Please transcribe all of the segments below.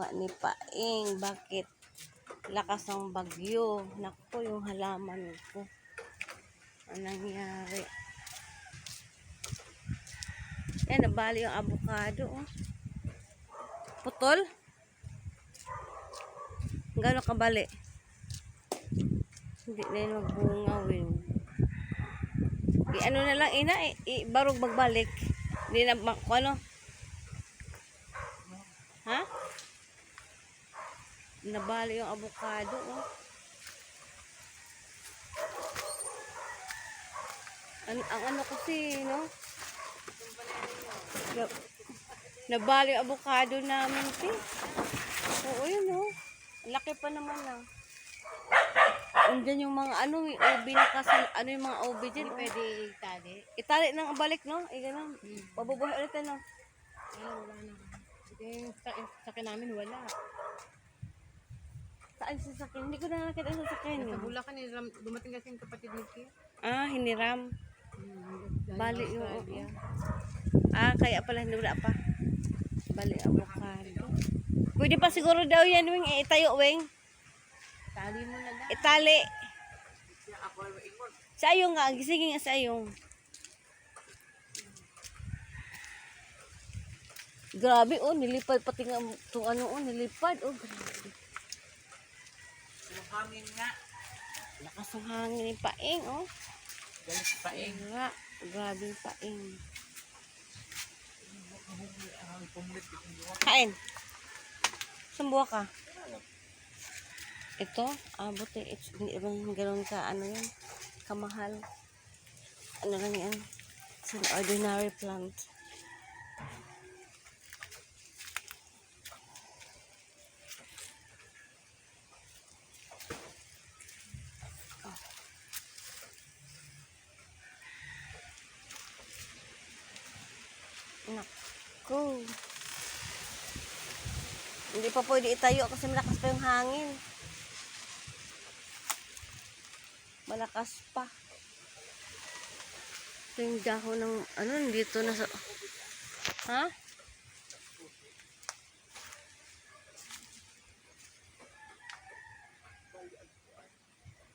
ginawa ni Paing. Bakit? Lakas ng bagyo. Naku, yung halaman ko. Anong nangyari? Yan, nabali yung avocado. Oh. Putol? Gano'n kabali? Hindi na yun magbungawin. Ano na lang, ina, barog magbalik. Hindi na, ano? Ha? Nabali yung avocado, oh. Ang ano kasi, no? Nabali yung avocado namin, si. Oo, yun, no? Laki pa naman, lang. Andyan yung mga, ano, yung ubi na kasi, ano yung mga ubi dyan, Pwede itali. itali nang balik, no? Ganun. Pabubuhay ulit, no? Wala na. Yung sakin namin, wala. Saan sasakyan? Hindi ko na nakita ang sasakyan. Sa Bulacan, dumating kasi yung kapatid ni Kia. Ah, hiniram. Bali yung... Australia. Kaya pala hindi wala pa. Bali avocado. Pwede pa siguro daw yan, Wing. Itayo, Wing. Tali mo na lang. Itali. Sa ayong nga. Sige nga sa ayong. Grabe, oh. Nilipad pati nga itong ano, oh. Nilipad, oh. Grabe. Yung hangin nga. Lakas ng hangin ni Paing, oh. Galing sa Paing. Nga. Grabe yung Paing. Kain. Saan buwa ka? Ito? Buti. Hindi bang gano'n ka, ano yan? Kamahal. Ano lang yan? It's an ordinary plant. Naku. Hindi pa pwede itayo kasi malakas pa yung hangin. Malakas pa. Ito yung dahon ng, ano, dito na sa... Ha?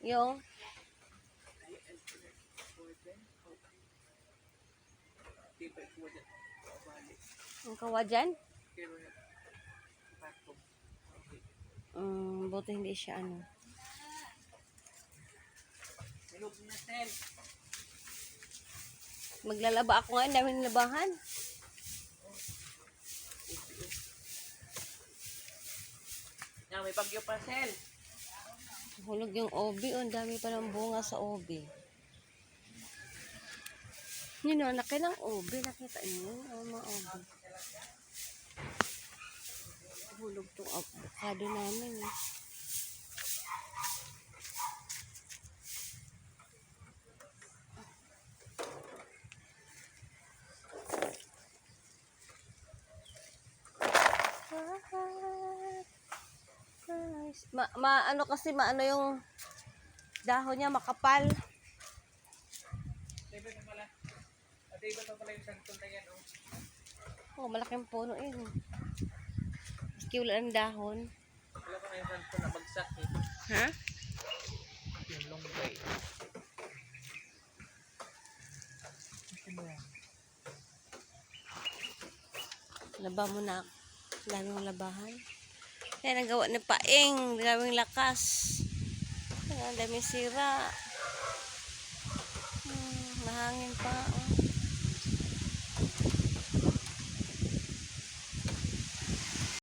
Yung... Ang kawadyan? Buti hindi siya ano. Maglalaba ako ngayon, dami nilabahan. Yan, may bagyo pa, Sel. Hulog yung obi, ang dami pa ng bunga sa obi. Yun o, laki ng obi, nakita niyo, ang mga obi. Hulog tong avocado namin. Ano kasi maano yung dahon niya makapal. Iba pa pala yung santol na yan, oh. Oh, malaking puno yun. Maski wala ng dahon. Wala pa na yung santol na bagsak, eh. Ha? Yung longgay. Laba mo na. Laming labahan. Kaya nagawa ni Paing. Daming lakas. Daming sira. Mahangin pa. Oh.